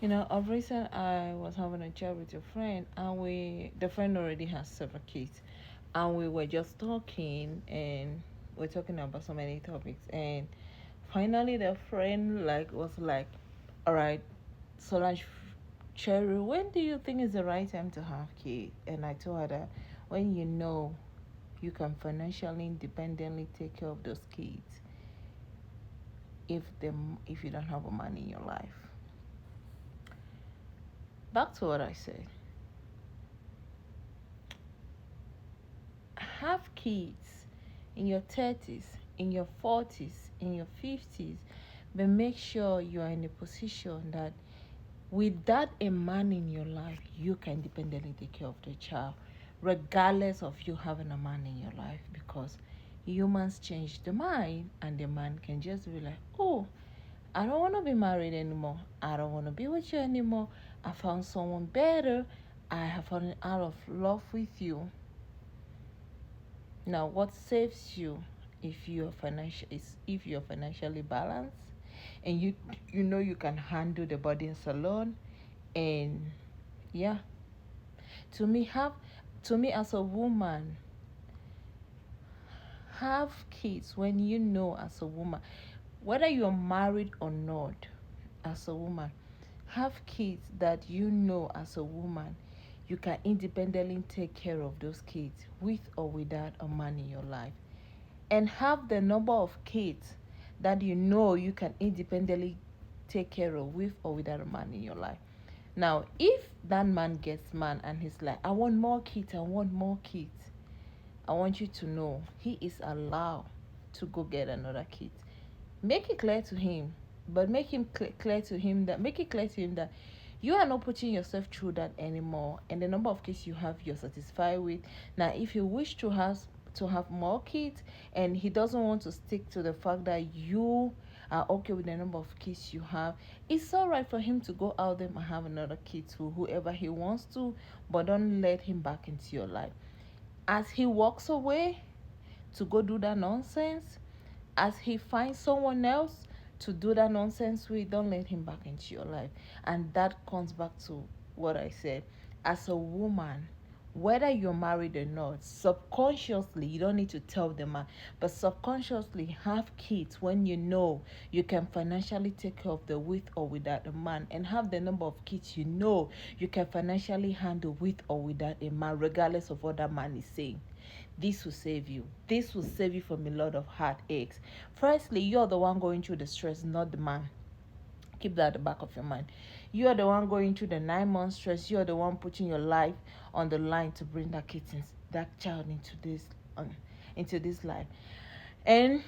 Of recent I was having a chat with a friend, and the friend already has several kids, and we were just talking, and we're talking about so many topics, and finally the friend was like, "All right, Solange, Cherry, when do you think is the right time to have kids?" And I told her that when you know you can financially independently take care of those kids, if you don't have a man in your life. Back to what I said. Have kids in your 30s, in your 40s, in your 50s, but make sure you are in a position that without a man in your life, you can independently take care of the child, regardless of you having a man in your life, because humans change the mind, and the man can just be like, oh, I don't want to be married anymore. I don't want to be with you anymore. I found someone better. I have fallen out of love with you. Now, what saves you is if you're financially balanced, and you know you can handle the burdens alone, and yeah, to me have to me as a woman, have kids when you know as a woman, whether you're married or not, as a woman, have kids that you know as a woman you can independently take care of those kids with or without a man in your life, and have the number of kids that you know you can independently take care of with or without a man in your life. Now, if that man gets mad and he's like, I want more kids, I want more kids, I want you to know he is allowed to go get another kid. Make it clear to him, but make it clear to him that you are not putting yourself through that anymore, and the number of kids you have, you're satisfied with. Now, if you wish to have more kids, and he doesn't want to stick to the fact that you are okay with the number of kids you have, it's all right for him to go out there and have another kid to whoever he wants to, but don't let him back into your life. As he walks away to go do that nonsense, as he finds someone else to do that nonsense with, don't let him back into your life. And that comes back to what I said. As a woman, whether you're married or not, subconsciously, you don't need to tell the man, but subconsciously have kids when you know you can financially take care of the with or without a man, and have the number of kids you know you can financially handle with or without a man, regardless of what that man is saying. This will save you. This will save you from a lot of heartaches. Firstly, you're the one going through the stress, not the man. Keep that at the back of your mind. You are the one going through the 9 month stress. You are the one putting your life on the line to bring that child into this life. And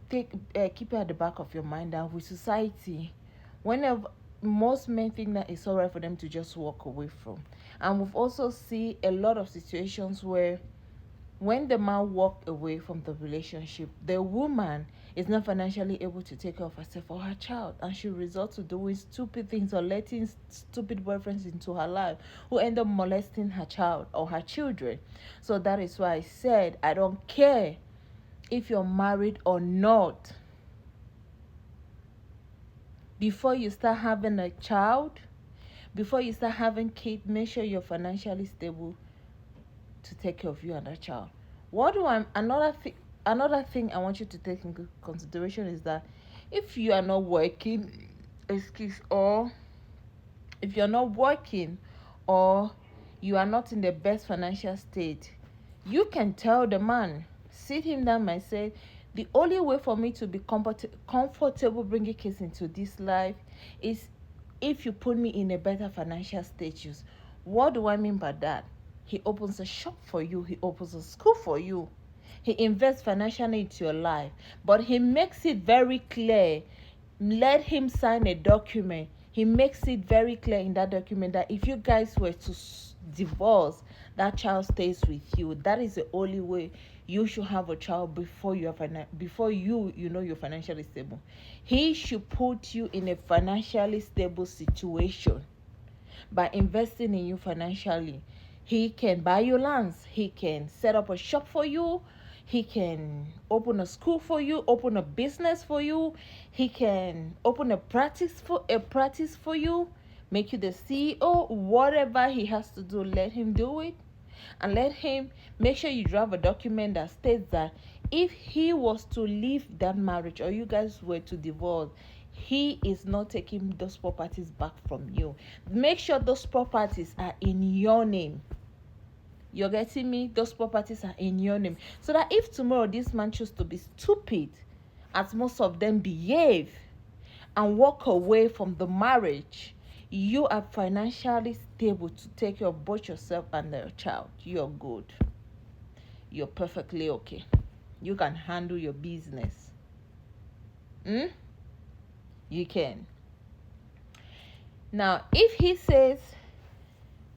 keep it at the back of your mind that with society, whenever most men think that it's alright for them to just walk away from, and we've also seen a lot of situations where when the man walked away from the relationship, the woman is not financially able to take care of herself or her child, and she resorts to doing stupid things or letting stupid boyfriends into her life who end up molesting her child or her children. So that is why I said I don't care if you're married or not. Before you start having a child, before you start having kids, make sure you're financially stable to take care of you and that child. What do I another thing I want you to take into consideration is that if you are not working, excuse or if you're not working, or you are not in the best financial state, you can tell the man, sit him down and say, the only way for me to be comfortable bringing kids into this life is if you put me in a better financial status. What do I mean by that? He opens a shop for you, he opens a school for you, he invests financially into your life, but he makes it very clear. Let him sign a document. He makes it very clear in that document that if you guys were to divorce, that child stays with you. That is the only way you should have a child before before you know you're financially stable. He should put you in a financially stable situation by investing in you financially. He can buy you lands, he can set up a shop for you, He can open a school for you, open a business for you. He can open a practice for you, make you the CEO. Whatever he has to do, let him do it. And let him make sure you draft a document that states that if he was to leave that marriage or you guys were to divorce, he is not taking those properties back from you. Make sure those properties are in your name. You're getting me? Those properties are in your name. So that if tomorrow this man chooses to be stupid, as most of them behave, and walk away from the marriage, you are financially stable to take care of both yourself and your child. You're good. You're perfectly okay. You can handle your business. You can. Now, if he says,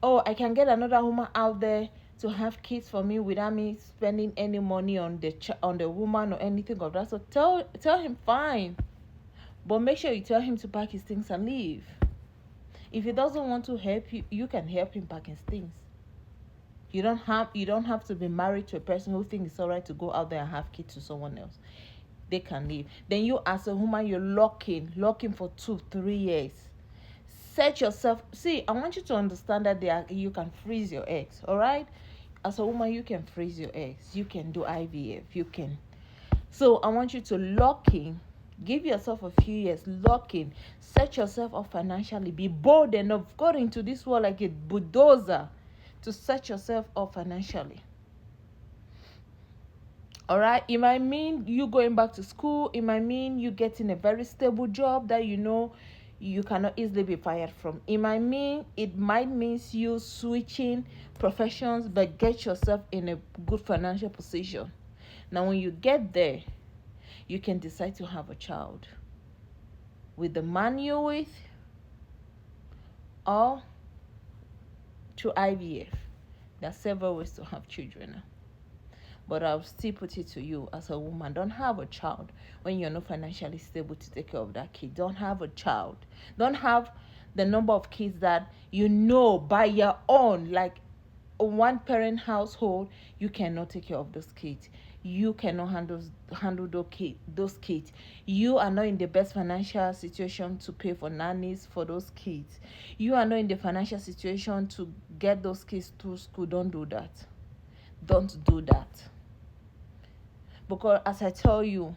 oh, I can get another woman out there to have kids for me without me spending any money on the woman or anything of that, so tell him fine, but make sure you tell him to pack his things and leave. If he doesn't want to help you, you can help him pack his things. You don't have to be married to a person who thinks it's alright to go out there and have kids to someone else. They can leave. Then you, as a woman, you're locking for 2-3 years. Set yourself. See, I want you to understand that you can freeze your eggs. All right. As a woman, you can freeze your eggs. You can do IVF. You can. So I want you to lock in. Give yourself a few years. Lock in. Set yourself up financially. Be bold enough. Go into this world like a bulldozer to set yourself up financially. All right. It might mean you going back to school. It might mean you getting a very stable job that you cannot easily be fired from. It might mean you switching professions, but get yourself in a good financial position. Now, when you get there, you can decide to have a child with the man you're with or through IVF. There are several ways to have children. But I'll still put it to you as a woman, don't have a child when you're not financially stable to take care of that kid. Don't have a child. Don't have the number of kids that by your own, like a one-parent household, you cannot take care of those kids. You cannot handle those kids. You are not in the best financial situation to pay for nannies for those kids. You are not in the financial situation to get those kids to school. Don't do that. Don't do that. Because as I tell you,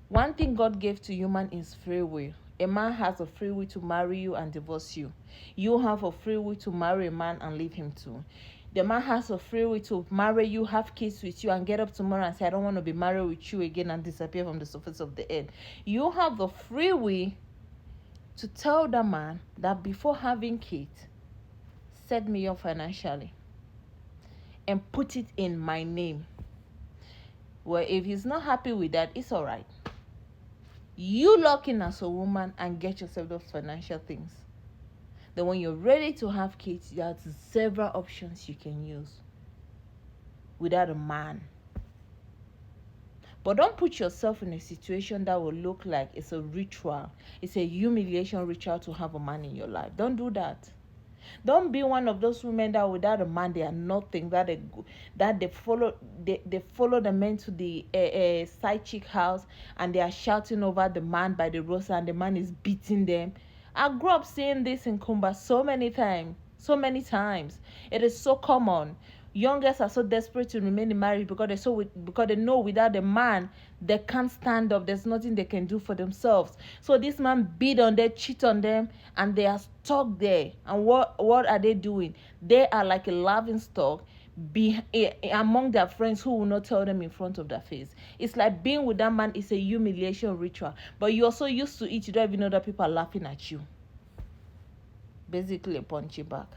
one thing God gave to human is free will. A man has a free will to marry you and divorce you. You have a free will to marry a man and leave him too. The man has a free will to marry you, have kids with you, and get up tomorrow and say, I don't want to be married with you again, and disappear from the surface of the earth. You have the free will to tell the man that before having kids, set me up financially and put it in my name. Well, if he's not happy with that, it's all right. You lock in as a woman and get yourself those financial things. Then when you're ready to have kids, there's several options you can use without a man. But don't put yourself in a situation that will look like it's a ritual. It's a humiliation ritual to have a man in your life. Don't do that. Don't be one of those women that without a man they are nothing. That they follow the men to the side chick house and they are shouting over the man by the roadside and the man is beating them. I grew up seeing this in Kumba so many times. It is so common. Young girls are so desperate to remain in marriage because they know without the man they can't stand up. There's nothing they can do for themselves. So this man beat on them, cheat on them, and they are stuck there. And what are they doing? They are like a laughing stock among their friends who will not tell them in front of their face. It's like being with that man is a humiliation ritual, but you're so used to it you don't even know that people are laughing at you. Basically a punchy back.